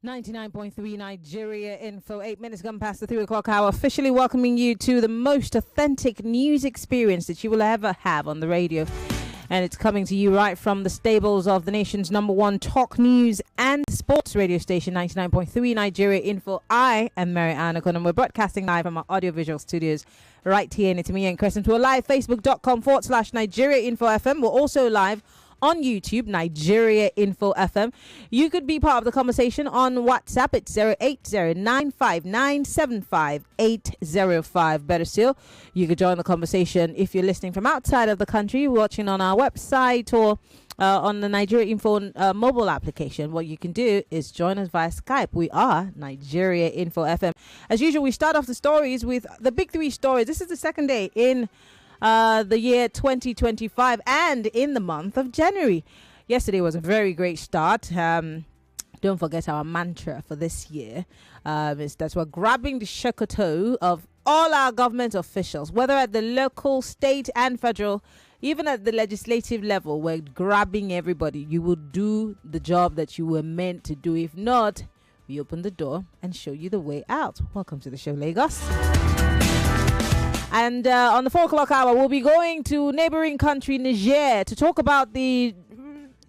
99.3 Nigeria Info. 8 minutes gone past the 3 o'clock hour. Officially welcoming you to the most authentic news experience that you will ever have on the radio. And it's coming to you right from the stables of the nation's number one talk news and sports radio station, 99.3 Nigeria Info. I am Mary Anacon, and we're broadcasting live from our audiovisual studios right here in Itimi and Crescent. We're live, facebook.com/Nigeria Info FM. We're also live on YouTube, Nigeria Info FM. You could be part of the conversation on WhatsApp. It's 080-959-75805. Better still, you could join the conversation if you're listening from outside of the country, watching on our website or on the Nigeria Info mobile application. What you can do is join us via Skype. We are Nigeria Info FM. As usual, we start off the stories with the big three stories. This is the second day in the year 2025 and in the month of January. Yesterday was a very great start. Don't forget our mantra for this year is that we're grabbing the shokoto of all our government officials, whether at the local, state and federal, even at the legislative level. We're grabbing everybody. You will do the job that you were meant to do. If not, we open the door and show you the way out. Welcome to the show, Lagos. And on the 4 o'clock hour, we'll be going to neighboring country Niger to talk about the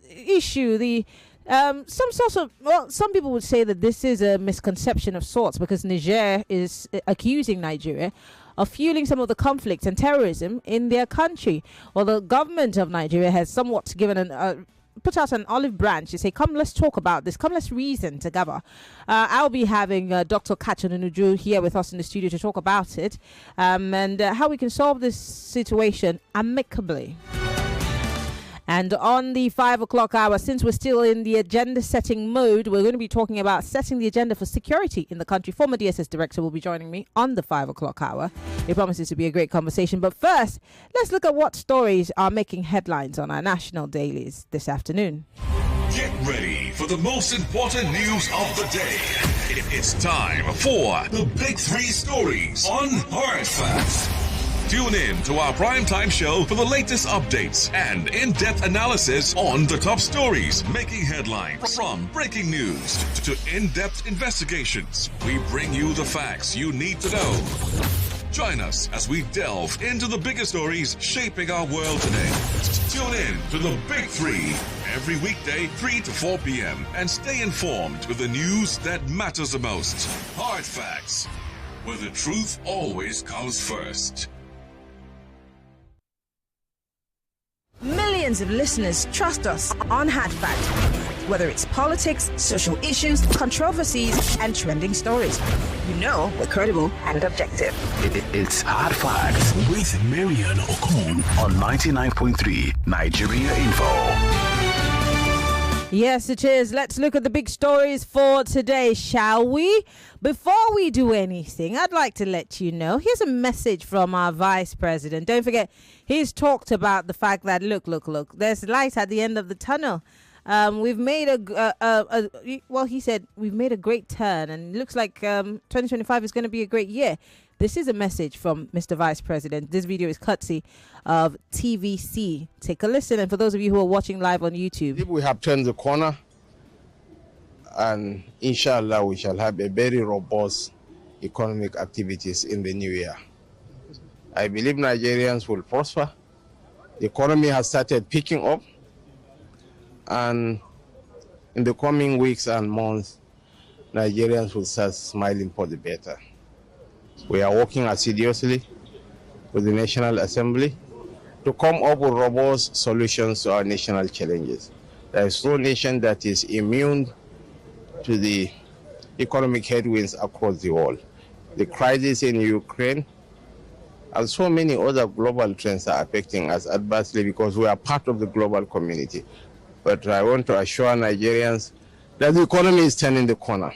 issue. Some people would say that this is a misconception of sorts because Niger is accusing Nigeria of fueling some of the conflict and terrorism in their country. Well, the government of Nigeria has somewhat given put out an olive branch to say, come, let's talk about this. Come, let's reason together. I'll be having Dr. Kachanunuju here with us in the studio to talk about it and how we can solve this situation amicably. And on the 5 o'clock hour, since we're still in the agenda setting mode, we're going to be talking about setting the agenda for security in the country. Former DSS director will be joining me on the 5 o'clock hour. It promises to be a great conversation. But first, let's look at what stories are making headlines on our national dailies this afternoon. Get ready for the most important news of the day. It's time for the Big Three Stories on Hard Facts. Tune in to our primetime show for the latest updates and in-depth analysis on the top stories making headlines. From breaking news to in-depth investigations, we bring you the facts you need to know. Join us as we delve into the biggest stories shaping our world today. Tune in to the Big Three every weekday, 3 to 4 p.m. and stay informed with the news that matters the most. Hard Facts, where the truth always comes first. Millions of listeners trust us on Hard Fact. Whether it's politics, social issues, controversies, and trending stories, you know we're credible and objective. It's Hard Facts with Marian Okon on 99.3 Nigeria Info. Yes, it is. Let's look at the big stories for today, shall we? Before we do anything, I'd like to let you know, here's a message from our vice president. Don't forget, he's talked about the fact that, look, there's light at the end of the tunnel. We've made he said we've made a great turn, and it looks like 2025 is going to be a great year. This is a message from Mr. Vice President. This video is courtesy of TVC. Take a listen. And for those of you who are watching live on YouTube, we have turned the corner, and inshallah we shall have a very robust economic activities in the new year. I believe Nigerians will prosper. The economy has started picking up, and in the coming weeks and months, Nigerians will start smiling for the better. We are working assiduously with the National Assembly to come up with robust solutions to our national challenges. There is no nation that is immune to the economic headwinds across the world. The crisis in Ukraine and so many other global trends are affecting us adversely because we are part of the global community. But I want to assure Nigerians that the economy is turning the corner.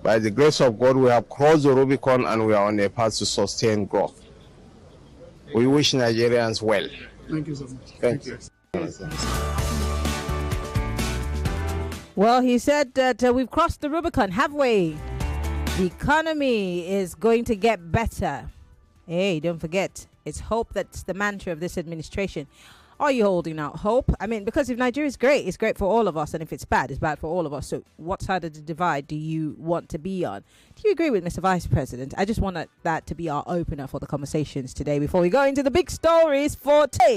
By the grace of God, we have crossed the Rubicon and we are on a path to sustain growth. We wish Nigerians well. Thank you so much. Thank you. well, he said that we've crossed the Rubicon, have we? The economy is going to get better. Hey, don't forget, it's hope that's the mantra of this administration. Are you holding out hope? I mean, because if Nigeria is great, it's great for all of us. And if it's bad, it's bad for all of us. So what side of the divide do you want to be on? Do you agree with Mr. Vice President? I just want that to be our opener for the conversations today before we go into the big stories for today.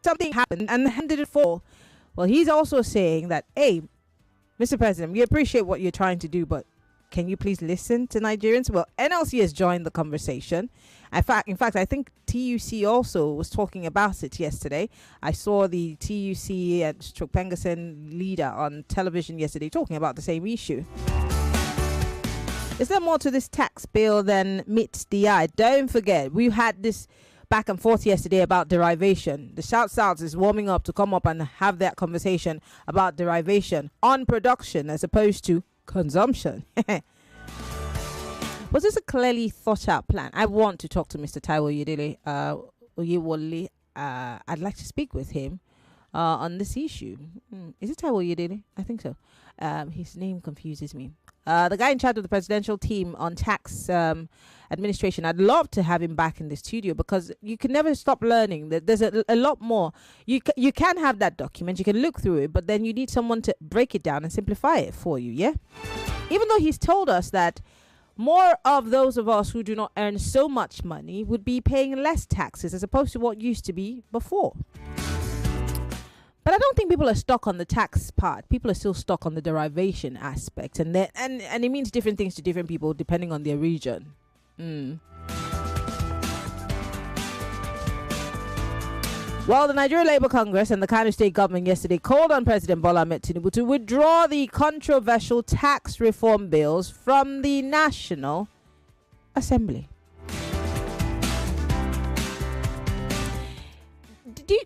Something happened and handed it for. Well, he's also saying that, hey, Mr. President, we appreciate what you're trying to do, but can you please listen to Nigerians? Well, NLC has joined the conversation. In fact, I think TUC also was talking about it yesterday. I saw the TUC and Pengasen leader on television yesterday talking about the same issue. Is there more to this tax bill than meets the eye? Don't forget, we had this back and forth yesterday about derivation. The South is warming up to come up and have that conversation about derivation on production as opposed to consumption. Was this a clearly thought out plan? I want to talk to Mr. Taiwo Oyewole. I'd like to speak with him on this issue. Is it Taiwo Oyewole? I think so. His name confuses me. The guy in charge of the presidential team on tax administration. I'd love to have him back in the studio because you can never stop learning. There's a lot more. You can have that document. You can look through it, but then you need someone to break it down and simplify it for you. Yeah. Even though he's told us that more of those of us who do not earn so much money would be paying less taxes as opposed to what used to be before. But I don't think people are stuck on the tax part. People are still stuck on the derivation aspect. And it means different things to different people depending on their region. Well, the Nigeria Labour Congress and the Kano State government yesterday called on President Bola Ahmed Tinubu to withdraw the controversial tax reform bills from the National Assembly. Do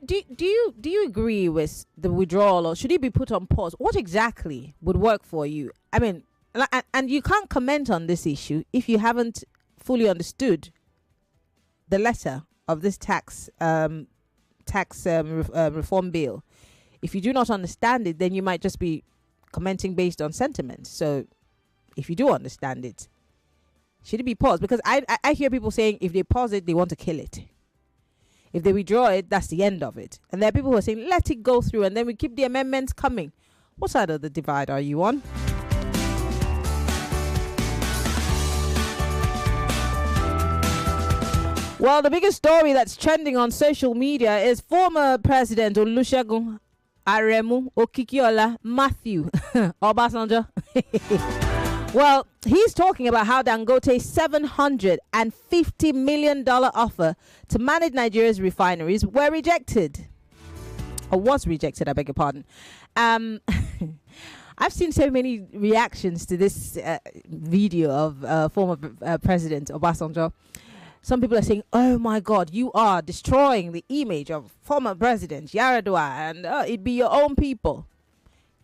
you agree with the withdrawal, or should it be put on pause? What exactly would work for you? I mean, and you can't comment on this issue if you haven't fully understood the letter of this tax reform bill. If you do not understand it, then you might just be commenting based on sentiment. So if you do understand it, should it be paused? Because I hear people saying if they pause it, they want to kill it. If they withdraw it, that's the end of it. And there are people who are saying, let it go through and then we keep the amendments coming. What side of the divide are you on? Well, the biggest story that's trending on social media is former President Olusegun Aremu Okikiola Matthew Obasanjo. Well, he's talking about how Dangote's $750 million offer to manage Nigeria's refineries were rejected. Or was rejected, I beg your pardon. I've seen so many reactions to this video of former President Obasanjo. Some people are saying, oh my God, you are destroying the image of former President Yaradua and it'd be your own people.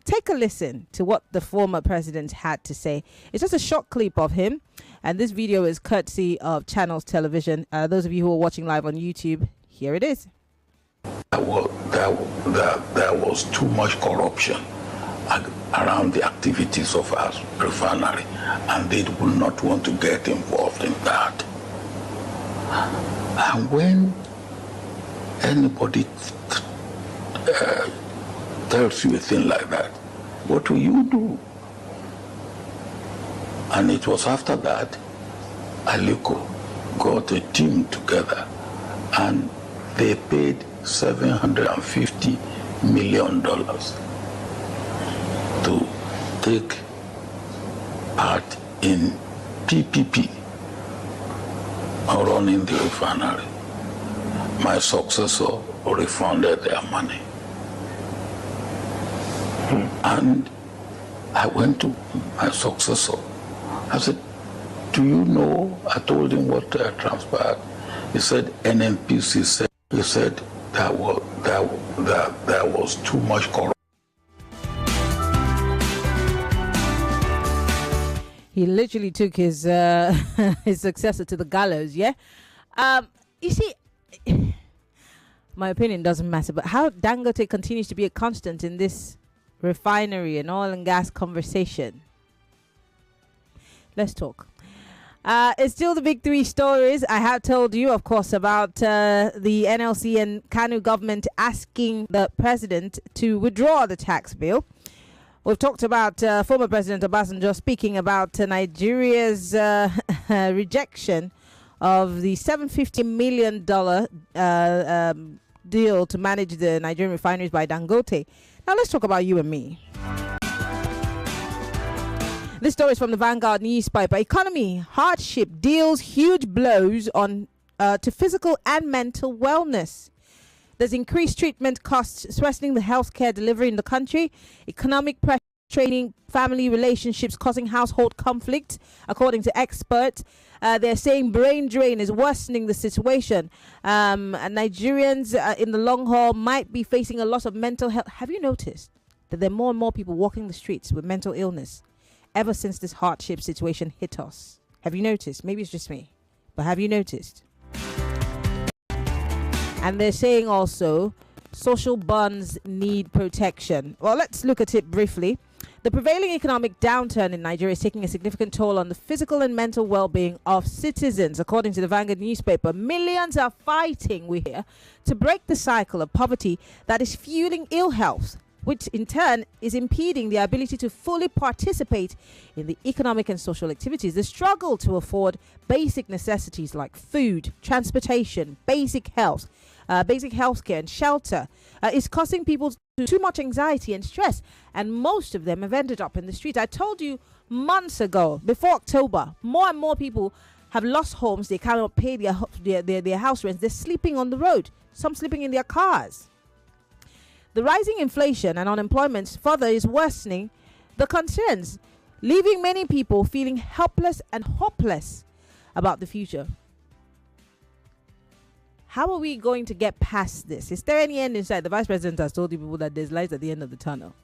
Take a listen to what the former president had to say. It's just a short clip of him. And this video is courtesy of Channels Television. Those of you who are watching live on YouTube, here it is. There was too much corruption around the activities of our refinery, and they would not want to get involved in that. And when anybody tells you a thing like that, what will you do? And it was after that Aliko got a team together and they paid $750 million to take part in PPP, running the refinery. My successor refunded their money. And I went to my successor. I said, do you know? I told him what transpired. He said, NNPC said, he said there was too much corruption. He literally took his his successor to the gallows, yeah? You see, my opinion doesn't matter, but how Dangote continues to be a constant in this refinery and oil and gas conversation. Let's talk. It's still the big three stories. I have told you, of course, about the NLC and Kano government asking the president to withdraw the tax bill. We've talked about former President Obasanjo speaking about Nigeria's rejection of the $750 million deal to manage the Nigerian refineries by Dangote. Now let's talk about you and me. This story is from the Vanguard newspaper. Economy hardship deals huge blows on to physical and mental wellness. There's increased treatment costs, stressing the healthcare delivery in the country. Economic pressure, training family relationships, causing household conflict, according to experts. They're saying brain drain is worsening the situation. And Nigerians in the long haul might be facing a loss of mental health. Have you noticed that there are more and more people walking the streets with mental illness ever since this hardship situation hit us? Have you noticed? Maybe it's just me, but have you noticed? And they're saying also social bonds need protection. Well, let's look at it briefly. The prevailing economic downturn in Nigeria is taking a significant toll on the physical and mental well-being of citizens. According to the Vanguard newspaper, millions are fighting, we hear, to break the cycle of poverty that is fueling ill health, which in turn is impeding their ability to fully participate in the economic and social activities. The struggle to afford basic necessities like food, transportation, basic healthcare and shelter is causing people too much anxiety and stress, and most of them have ended up in the streets. I told you months ago, before October, more and more people have lost homes. They cannot pay their house rents. They're sleeping on the road, some sleeping in their cars. The rising inflation and unemployment further is worsening the concerns, leaving many people feeling helpless and hopeless about the future. How are we going to get past this? Is there any end in sight? The Vice President has told you people that there's light at the end of the tunnel.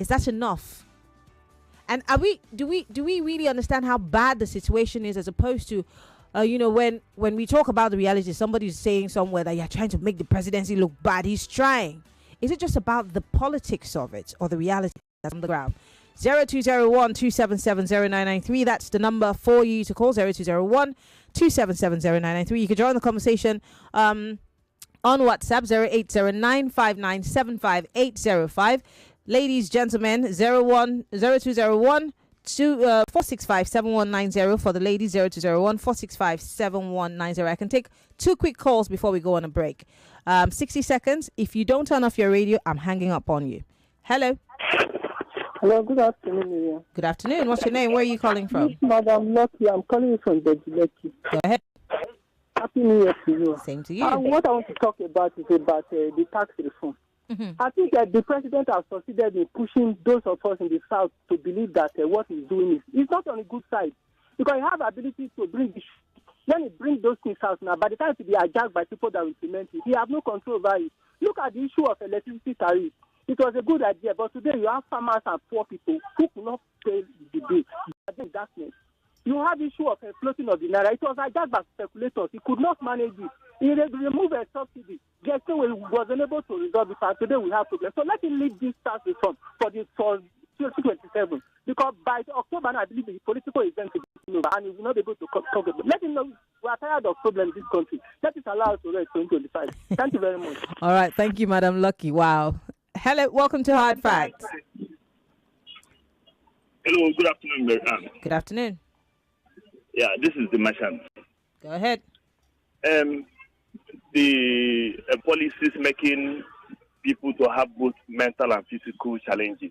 Is that enough? And do we really understand how bad the situation is, as opposed to when we talk about the reality, somebody's saying somewhere that you're trying to make the presidency look bad. He's trying. Is it just about the politics of it, or the reality that's on the ground? 0201-277-0993. That's the number for you to call. 0201-277-0993. You can join the conversation on WhatsApp, 0809-5975-805. Ladies, gentlemen, 0201 465-7190 for the ladies, 0201 465-7190. I can take two quick calls before we go on a break. 60 seconds. If you don't turn off your radio, I'm hanging up on you. Hello. Hello, good afternoon, Miriam. Good afternoon. What's your name? Where are you calling from? Yes, Madam Lucky. I'm calling you from Dangote. Go ahead. Happy New Year to you. Same to you. What I want to talk about is about the tax reform. Mm-hmm. I think that the president has succeeded in pushing those of us in the south to believe that what he's doing is not on the good side, because he has the ability to bring this. When he brings those things out now, by the time to be hijacked by people that will implement it, he has no control over it. Look at the issue of electricity tariff. It was a good idea, but today you have farmers and poor people who could not pay the bill. They are in darkness. You have the issue of a floating of the naira. It was hijacked by speculators. He could not manage it. He removed a subsidy. Yet still was unable to resolve it. And today we have problems. So let him leave this tax reform for 2027. Because by October, I believe the political event will be over and he will not be able to talk about it. Let him know we are tired of problems in this country. Let it allow us to rest 2025. Thank you very much. All right. Thank you, Madam Lucky. Wow. Hello. Welcome to Hard Facts. Hello. Good afternoon, Mary. Good afternoon. Yeah, this is the merchant. Go ahead. The policies making people to have both mental and physical challenges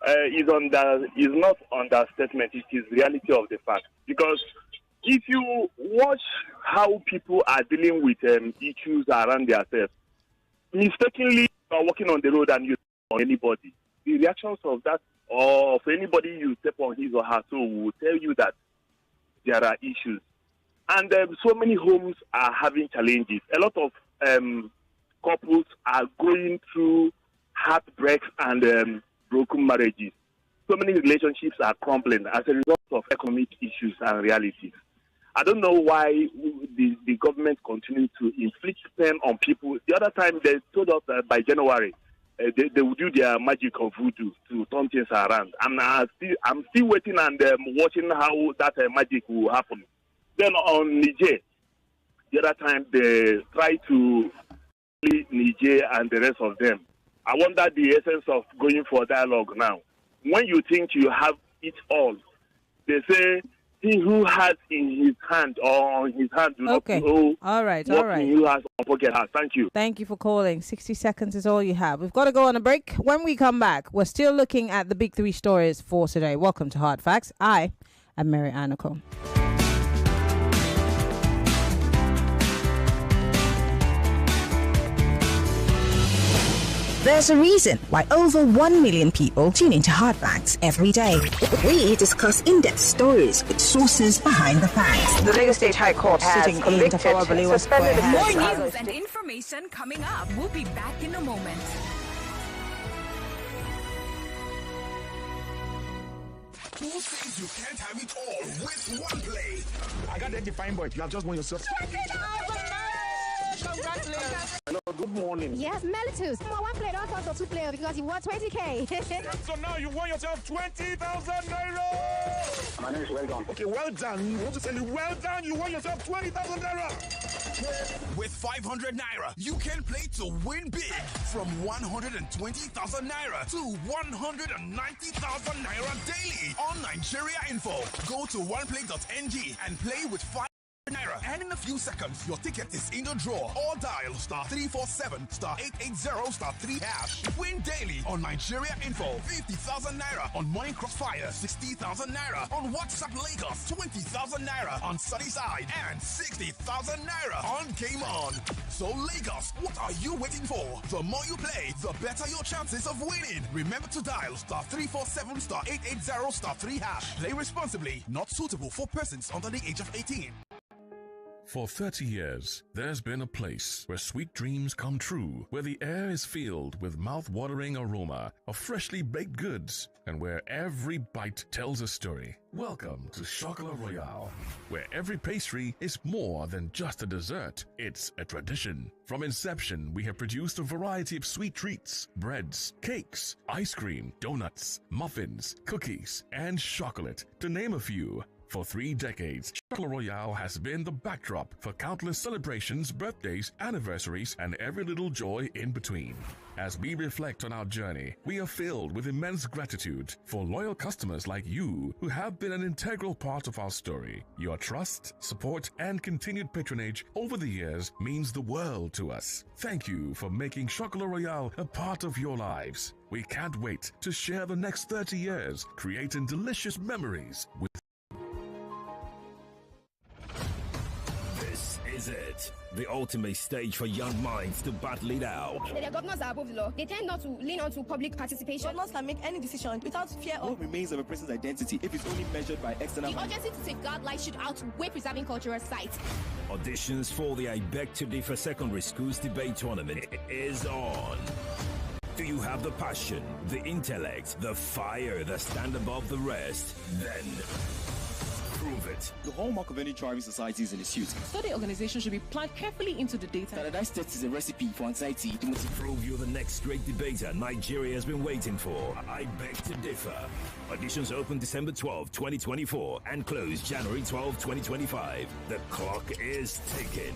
is not understatement. It is reality of the fact. Because if you watch how people are dealing with issues around themselves, mistakenly you are walking on the road and you on anybody, the reactions of that or of anybody you step on his or her toe will tell you that there are issues. And so many homes are having challenges. A lot of couples are going through heartbreaks and broken marriages. So many relationships are crumbling as a result of economic issues and realities. I don't know why the government continues to inflict pain on people. The other time they told us that by January, they will do their magic of voodoo to turn things around. And I'm still waiting and watching how that magic will happen. Then on Niger, the other time they try to lead Niger and the rest of them. I wonder the essence of going for dialogue now. When you think you have it all, they say, he who has in his hand or on his hand do not know. All right. He who has on pocket has. Thank you. Thank you for calling. 60 seconds is all you have. We've got to go on a break. When we come back, we're still looking at the big three stories for today. Welcome to Hard Facts. I am Mary Anacombe. There's a reason why over 1 million people tune into Hard Facts every day. We discuss in-depth stories with sources behind the facts. The Lagos State High Court sitting in Tafawa Balewa Square. More news and information coming up. We'll be back in a moment. Who says you can't have it all with one play? I got that defined boy. You have just won yourself. Congratulations. Hello, good morning. Yes, Melitus. One player, don't talk to two players because you won 20K. So now you won yourself 20,000 naira. My name is Well Done. Okay, well done. You want to tell you, well done. You won yourself 20,000 naira. With 500 naira, you can play to win big. From 120,000 naira to 190,000 naira daily on Nigeria Info. Go to oneplay.ng and play with 5 naira, and in a few seconds your ticket is in the draw, or dial *347 *880 *3 hash. Win daily on Nigeria Info. 50,000 naira on Morning Crossfire, 60,000 naira on WhatsApp Lagos, 20,000 naira on Sunnyside, and 60,000 naira on Game On. So Lagos, what are you waiting for? The more you play, the better your chances of winning. Remember to dial *347 *880 *3 hash. Play responsibly. Not suitable for persons under the age of 18. For 30 years, there's been a place where sweet dreams come true, where the air is filled with mouth-watering aroma of freshly baked goods, and where every bite tells a story. Welcome to Chocolat Royale, where every pastry is more than just a dessert, it's a tradition. From inception, we have produced a variety of sweet treats, breads, cakes, ice cream, donuts, muffins, cookies, and chocolate, to name a few. For 3 decades, Chocolat Royale has been the backdrop for countless celebrations, birthdays, anniversaries, and every little joy in between. As we reflect on our journey, we are filled with immense gratitude for loyal customers like you who have been an integral part of our story. Your trust, support, and continued patronage over the years means the world to us. Thank you for making Chocolat Royale a part of your lives. We can't wait to share the next 30 years, creating delicious memories with Is it the ultimate stage for young minds to battle it out? The governors are above the law. They tend not to lean on to public participation. Governors can make any decision without fear of what remains of a person's identity if it's only measured by external. The urgency to safeguard life should outweigh preserving cultural sites. Auditions for the I Beg to Differ Secondary Schools Debate Tournament is on. Do you have the passion, the intellect, the fire that stand above the rest? Then prove it. The hallmark of any thriving society is in its youth. Study organization should be planned carefully into the data. Standardized tests is a recipe for anxiety. To prove you're the next great debater Nigeria has been waiting for. I Beg to Differ. Auditions open December 12, 2024 and close January 12, 2025. The clock is ticking.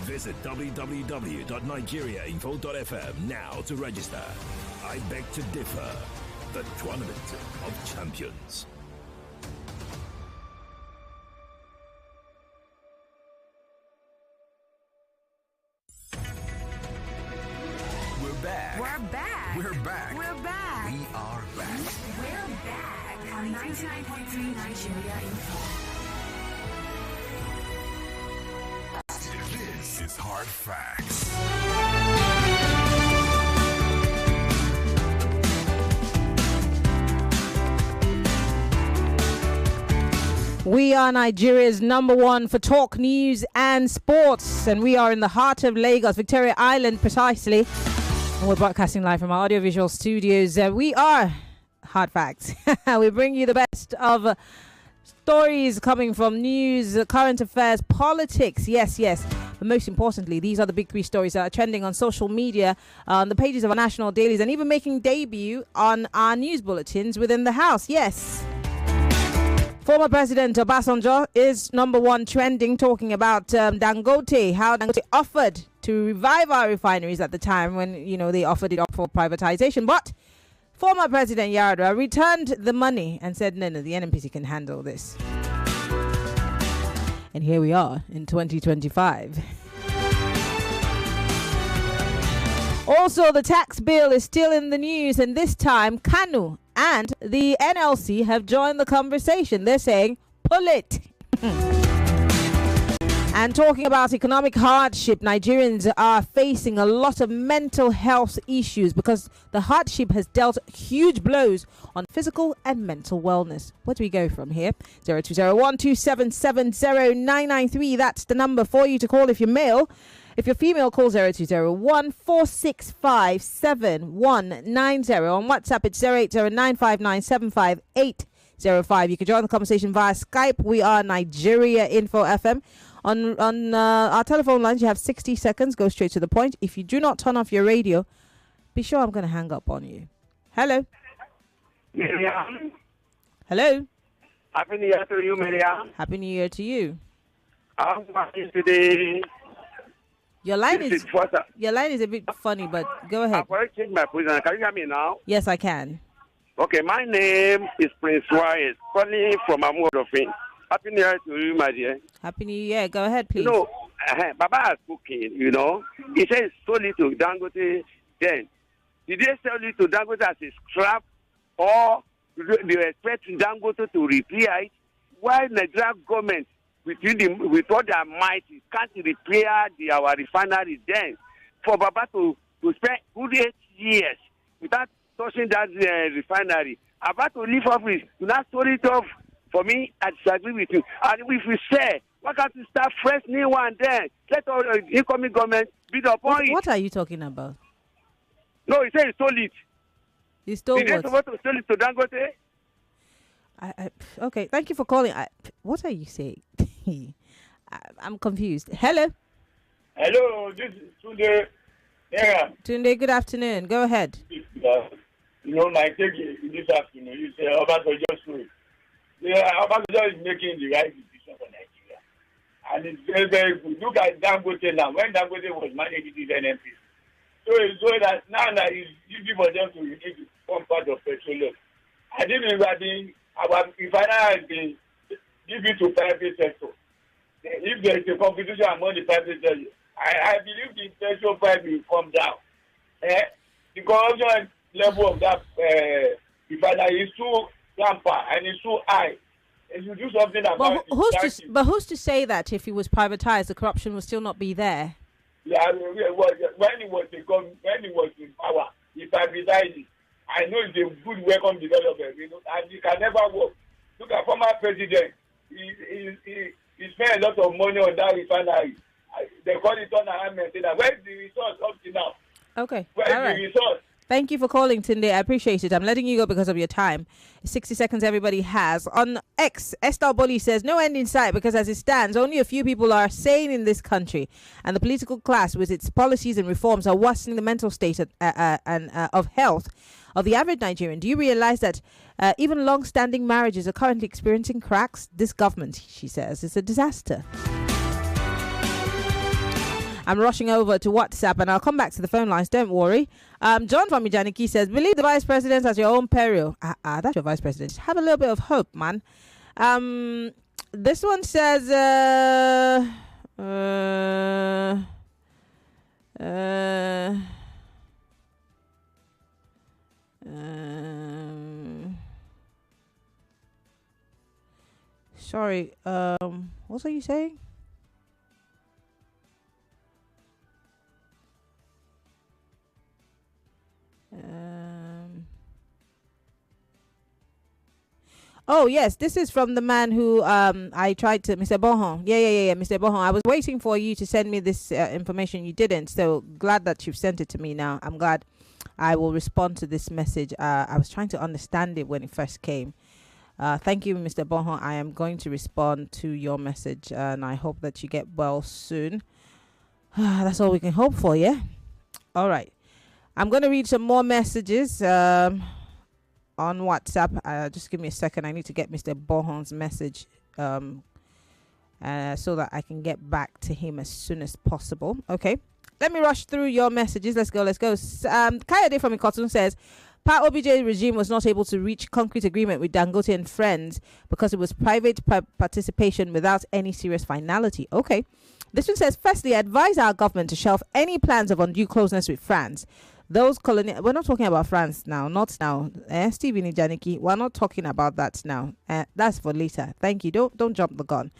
Visit www.nigeriainfo.fm now to register. I Beg to Differ. The Tournament of Champions. We're back. We're back. We're back. We're back. We are back. We're back on 99.3 Nigeria Info. This is Hard Facts. We are Nigeria's #1 for talk, news and sports, and we are in the heart of Lagos, Victoria Island precisely. And we're broadcasting live from our audiovisual studios. We are Hard Facts. We bring you the best of stories coming from news, current affairs, politics. Yes. But most importantly, these are the big 3 stories that are trending on social media, on the pages of our national dailies, and even making debut on our news bulletins within the House. Yes. Former President Obasanjo is number 1 trending, talking about Dangote, how Dangote offered to revive our refineries at the time when, they offered it up for privatization. But former President Yar'Adua returned the money and said, no, the NNPC can handle this. And here we are in 2025. Also, the tax bill is still in the news, and this time Kano and the NLC have joined the conversation. They're saying, pull it. And talking about economic hardship, Nigerians are facing a lot of mental health issues because the hardship has dealt huge blows on physical and mental wellness. Where do we go from here? 0201277093. That's the number for you to call if you're male. If you're female, call 0201-465-7190. On WhatsApp, it's 08095975805. You can join the conversation via Skype. We are Nigeria Info FM. On our telephone lines, you have 60 seconds. Go straight to the point. If you do not turn off your radio, be sure I'm going to hang up on you. Hello. Miriam. Hello. Happy New Year to you, Miriam. Happy New Year to you. I'm watching today. Your line is a bit funny, but go ahead. I've already changed my position. Can you hear me now? Yes, I can. Okay, my name is Prince Wise, calling from Amodofin. Happy New Year to you, my dear. Happy New Year. Go ahead, please. Baba has spoken, He says sold it to Dangote then. Did they sell it to Dangote as a scrap, or they were expecting Dangote to repair it? Why the Nigerian government, with all their might, can't repair our refinery then? For Baba to spend good 8 years without touching that refinery, about to leave office, to not store it off. For me, I disagree with you. And if we say, why can't we start fresh new one then? Let all the incoming government bid upon it. What are you talking about? No, he said he stole it. He stole what? He said to stole it to Dangote. Okay, thank you for calling. What are you saying? I'm confused. Hello. Hello, this is Tunde. Yeah. Tunde, good afternoon. Go ahead. My take this afternoon, you say Obasanjo story. Obasanjo is making the right decision for Nigeria. And it's very, very good. Look at Dangote now. When Dangote was managing this NMP. So it's so that now that it's easy for them to release the one part of petroleum. I think our refinery has been given to private sector. If there is a competition among the private sector, I believe the petrol price will come down. The corruption level of that refinery is too rampant and it's too high. And you do something about it. But who's to say that if it was privatized, the corruption would still not be there? Yeah, when he was in power, he privatized it. I know it's a good welcome development, and it can never work. Look at former president. He spent a lot of money on that refinery. They call it on and maintenance. Where's the resource up to now? Okay. Where's the resource? Thank you for calling, Tunde. I appreciate it. I'm letting you go because of your time. 60 seconds everybody has. On X, Estelle Boli says, no end in sight because as it stands, only a few people are sane in this country. And the political class, with its policies and reforms, are worsening the mental state of health of the average Nigerian. Do you realize that even long-standing marriages are currently experiencing cracks? This government, she says, is a disaster. I'm rushing over to WhatsApp and I'll come back to the phone lines. Don't worry. John from Mijaniki says, believe the vice president at your own peril. That's your vice president. Have a little bit of hope, man. This one says, sorry, what are you saying? Oh yes, this is from the man who I tried to, Mr. Bohon. Yeah, Mr. Bohon. I was waiting for you to send me this information. You didn't, so glad that you've sent it to me now. I'm glad. I will respond to this message. I was trying to understand it when it first came. Thank you, Mr. Bohon. I am going to respond to your message, and I hope that you get well soon. That's all we can hope for, yeah? All right. I'm going to read some more messages on WhatsApp. Just give me a second. I need to get Mr. Bohon's message so that I can get back to him as soon as possible. Okay. Let me rush through your messages. Let's go. Kayode from Ikotun says, Pa OBJ regime was not able to reach concrete agreement with Dangote and friends because it was private participation without any serious finality. Okay. This one says, firstly, advise our government to shelve any plans of undue closeness with France. Those colonial, we're not talking about France now, not now. Stephen Ijaniki, we're not talking about that now. That's for later. Thank you. Don't jump the gun.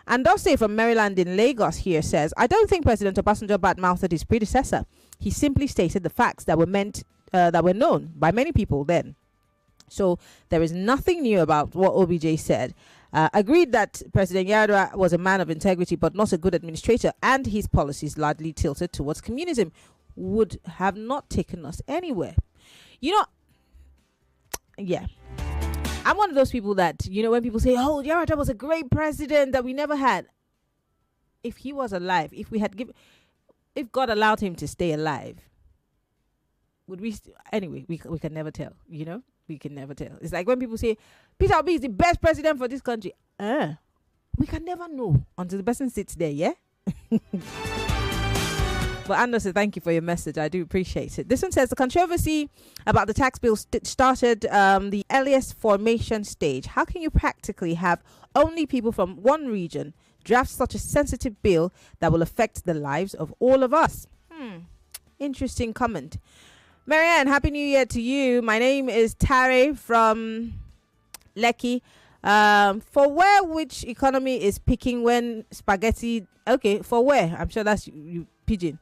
And Dosey from Maryland in Lagos here says, I don't think President Obasanjo badmouthed his predecessor. He simply stated the facts that were known by many people then. So there is nothing new about what OBJ said. Agreed that President Yar'Adua was a man of integrity but not a good administrator, and his policies largely tilted towards communism would have not taken us anywhere. Yeah. I'm one of those people that, when people say, oh, Yar'Adua was a great president that we never had. If he was alive, if God allowed him to stay alive, would we anyway, we can never tell, We can never tell. It's like when people say Peter Obi is the best president for this country. We can never know until the person sits there, yeah? But Anderson, thank you for your message. I do appreciate it. This one says the controversy about the tax bill started the earliest formation stage. How can you practically have only people from one region draft such a sensitive bill that will affect the lives of all of us? Interesting comment. Marianne, Happy New Year to you. My name is Tare from Lekki. For which economy is peaking when spaghetti... Okay, for where? I'm sure that's you pigeon.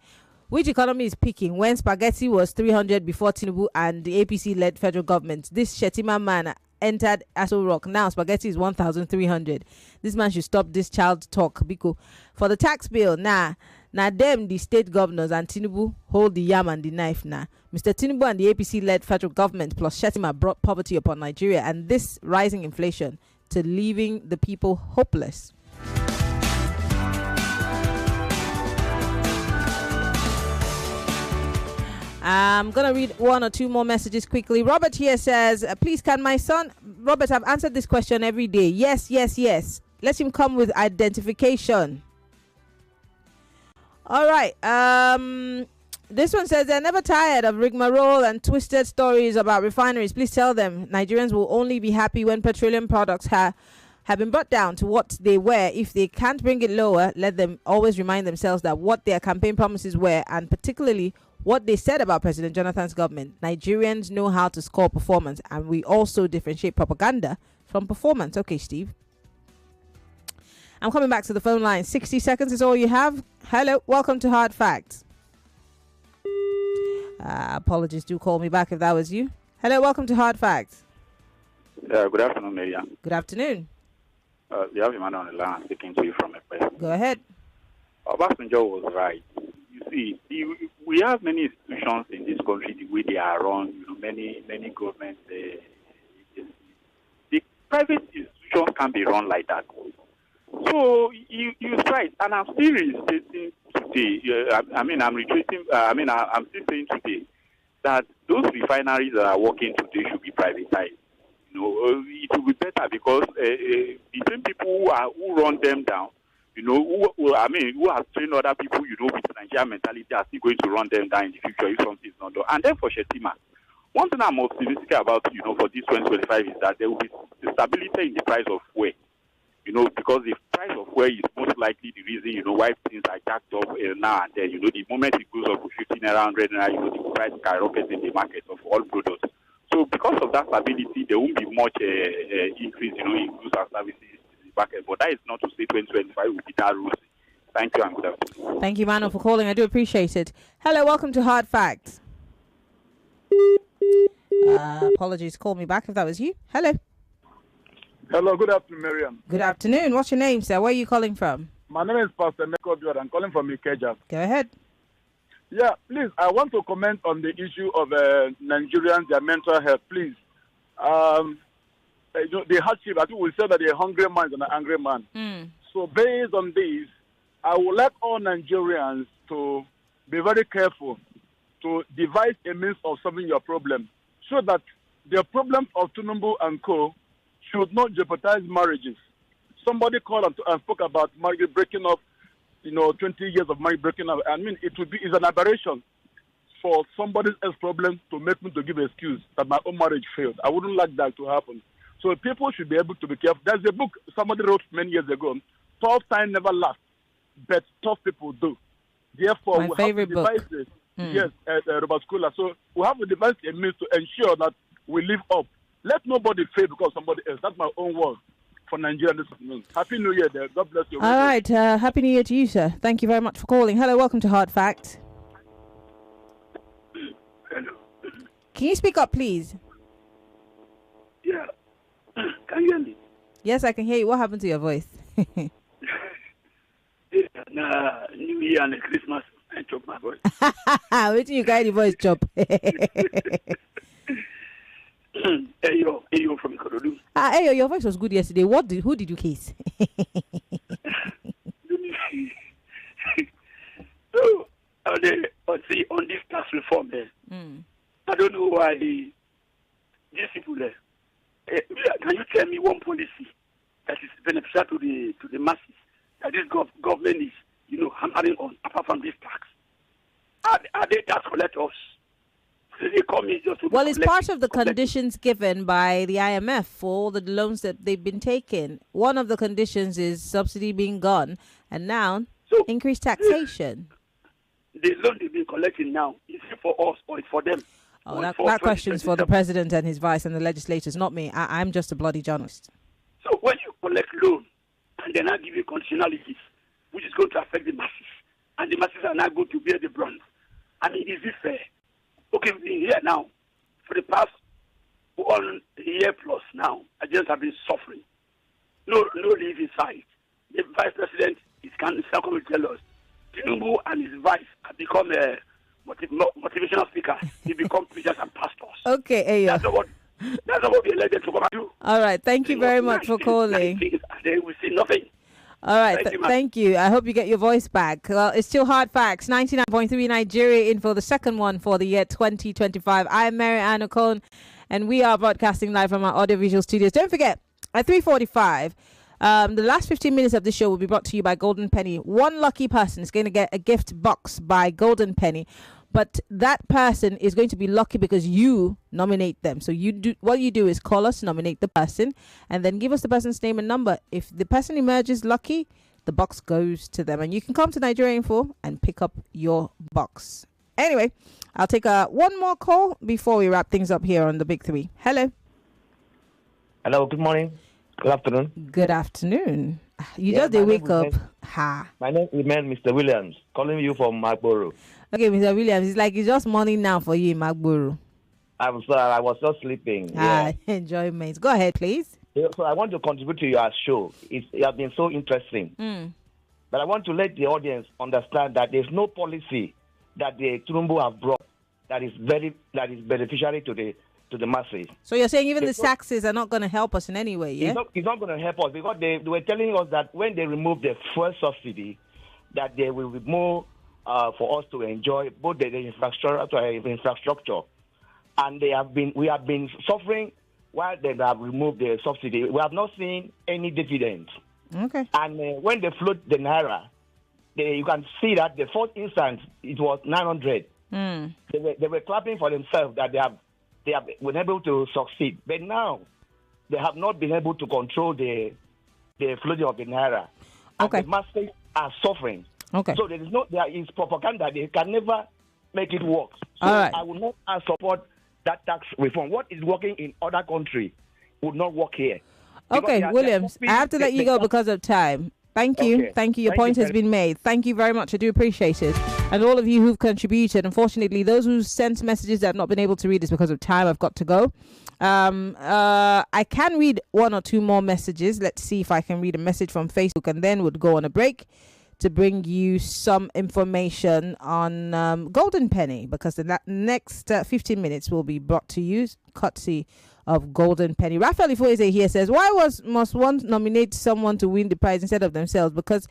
Which economy is peaking when spaghetti was 300 before Tinubu and the APC-led federal government? This Shetima man entered Aso Rock. Now spaghetti is 1,300. This man should stop this child talk. Because for the tax bill, now them, the state governors and Tinubu hold the yam and the knife now. Mr. Tinubu and the APC-led federal government plus Shetima brought poverty upon Nigeria and this rising inflation to leaving the people hopeless. I'm going to read one or two more messages quickly. Robert here says, please can my son... Robert, I've answered this question every day. Yes. Let him come with identification. All right. This one says they're never tired of rigmarole and twisted stories about refineries. Please tell them Nigerians will only be happy when petroleum products have been brought down to what they were. If they can't bring it lower, let them always remind themselves that what their campaign promises were, and particularly what they said about President Jonathan's government. Nigerians know how to score performance, and we also differentiate propaganda from performance. Okay, Steve. I'm coming back to the phone line. 60 seconds is all you have. Hello, welcome to Hard Facts. Apologies, do call me back if that was you. Hello, welcome to Hard Facts. Good afternoon, Miriam. Good afternoon. You have Emmanuel on the line speaking to you from a place. Go ahead. Obasanjo was right. You see, we have many institutions in this country the way they are run. Many governments. The private institutions can't be run like that. So you're right, and I'm still restating today. I'm still saying today that those refineries that are working today should be privatized. It will be better because the same people who run them down, who have trained other people, with Nigerian mentality, are still going to run them down in the future if something is not done. And then for Shetima, one thing I'm optimistic about, for this 2025 is that there will be stability in the price of fuel. Because the price of fuel is most likely the reason, why things are jacked up now and then. The moment it goes up to 15 around 100 naira, the price skyrockets in the market of all products. So because of that stability, there won't be much increase, in goods and services in the market. But that is not to say 2025 will be that rosy. Thank you and good afternoon. Thank you, Mano, for calling. I do appreciate it. Hello, welcome to Hard Facts. Apologies, call me back if that was you. Hello. Hello, good afternoon, Miriam. Good afternoon. What's your name, sir? Where are you calling from? My name is Pastor Meko Biod. I'm calling from Ikeja. Go ahead. Yeah, please, I want to comment on the issue of Nigerians, their mental health, please. The hardship, I think we said that a hungry man is an angry man. So based on this, I would like all Nigerians to be very careful to devise a means of solving your problem so that the problems of Tinubu and co. should not jeopardize marriages. Somebody called and spoke about marriage breaking up, 20 years of marriage breaking up. I mean, it's an aberration for somebody else's problem to make me to give an excuse that my own marriage failed. I wouldn't like that to happen. So people should be able to be careful. There's a book somebody wrote many years ago, Tough Time Never Lasts, but tough people do. Therefore, my favorite book. Yes, Robert Schooler. So we have to devise a means to ensure that we live up. Let nobody fail because somebody else. That's my own word for Nigeria this afternoon. Happy New Year there. God bless you. All right. Happy New Year to you, sir. Thank you very much for calling. Hello, welcome to Hard Facts. Hello. Can you speak up, please? Yeah. Can you hear me? Yes, I can hear you. What happened to your voice? New Year and Christmas, I choke my voice. Wait till you guide the voice chop. Ayo from Ikorodu. Ayo, your voice was good yesterday. Who did you kiss? So, see, on this tax reform there, I don't know why these people there. Can you tell me one policy that is beneficial to the masses that this government is, hammering on apart from this tax? Are they tax collectors? Well, it's part of the conditions given by the IMF for all the loans that they've been taking. One of the conditions is subsidy being gone, and now increased taxation. The loan they've been collecting now, is it for us or it's for them? Oh, that question's for the president and his vice and the legislators, not me. I'm just a bloody journalist. So when you collect loan and then I give you conditionalities, which is going to affect the masses, and the masses are not going to bear the brunt, I mean, is it fair? Okay, we've been here now for the past 1 year plus now. Nigerians have been suffering. No leave inside. The vice president is coming to tell us. Tinubu and his vice have become motivational speakers. They become preachers and pastors. Okay, Ayo. That's not what we elected to come and do. All right, thank you very much for calling. They will see nothing. All right, thank you. I hope you get your voice back. Well, it's still Hard Facts. 99.3 Nigeria info, the second one for the year 2025. I'm Mary Ann Okon, and we are broadcasting live from our audiovisual studios. Don't forget, at 3:45, the last 15 minutes of this show will be brought to you by Golden Penny. One lucky person is going to get a gift box by Golden Penny. But that person is going to be lucky because you nominate them. So what you do is call us, nominate the person, and then give us the person's name and number. If the person emerges lucky, the box goes to them. And you can come to Nigeria Info and pick up your box. Anyway, I'll take one more call before we wrap things up here on the Big Three. Hello. Hello, good morning. Good afternoon. Good afternoon. You just wake up. My name is Mr. Williams, calling you from Magboro. Okay, Mr. Williams, it's just morning now for you in Magboro. I'm sorry, I was just sleeping. Yeah. Enjoyment. Go ahead, please. So I want to contribute to your show. It has been so interesting. But I want to let the audience understand that there's no policy that the Tinubu have brought that is beneficiary to the masses. So you're saying even the taxes are not going to help us in any way, yeah? It's not going to help us because they were telling us that when they remove the fuel subsidy, that there will be more for us to enjoy both the infrastructure, and we have been suffering while they have removed the subsidy. We have not seen any dividends. Okay. And when they float the naira, you can see that the first instance it was 900. They were clapping for themselves that they have been able to succeed, but now they have not been able to control the floating of the naira. Okay. And the masses are suffering. Okay. So there is propaganda. They can never make it work. So all right. I will not support that tax reform. What is working in other countries would not work here. Okay, Williams, I have to let you go because of time. Thank you. Okay. Thank you. Your point has been made. Thank you very much. I do appreciate it. And all of you who've contributed. Unfortunately, those who sent messages that I've not been able to read is because of time. I've got to go. I can read one or two more messages. Let's see if I can read a message from Facebook and then we'll go on a break to bring you some information on Golden Penny, because the next 15 minutes will be brought to you courtesy of Golden Penny. Raphael Ifoeze here says, why must one nominate someone to win the prize instead of themselves? Because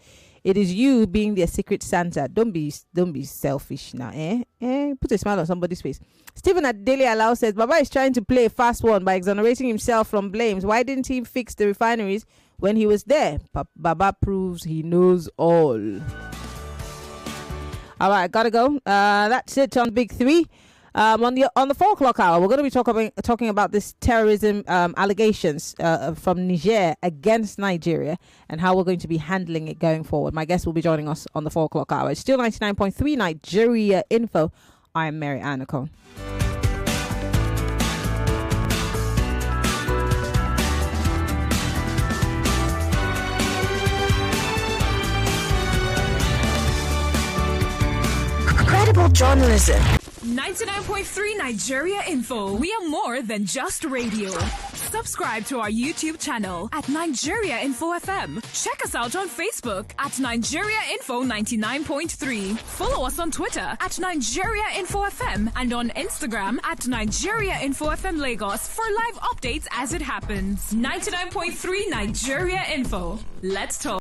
It is you being their secret Santa. Don't be selfish now, Put a smile on somebody's face. Stephen at Daily Allow says, Baba is trying to play a fast one by exonerating himself from blames. Why didn't he fix the refineries when he was there? Baba proves he knows all. All right, gotta go. That's it on Big Three. On the 4 o'clock hour, we're going to be talking about this terrorism allegations from Niger against Nigeria and how we're going to be handling it going forward. My guest will be joining us on the 4 o'clock hour. It's still 99.3 Nigeria Info. I'm Mary Anacone. Credible journalism. 99.3 Nigeria Info. We are more than just radio. Subscribe to our YouTube channel at Nigeria Info FM. Check us out on Facebook at Nigeria Info 99.3. Follow us on Twitter at Nigeria Info FM and on Instagram at Nigeria Info FM Lagos for live updates as it happens. 99.3 Nigeria Info. Let's talk.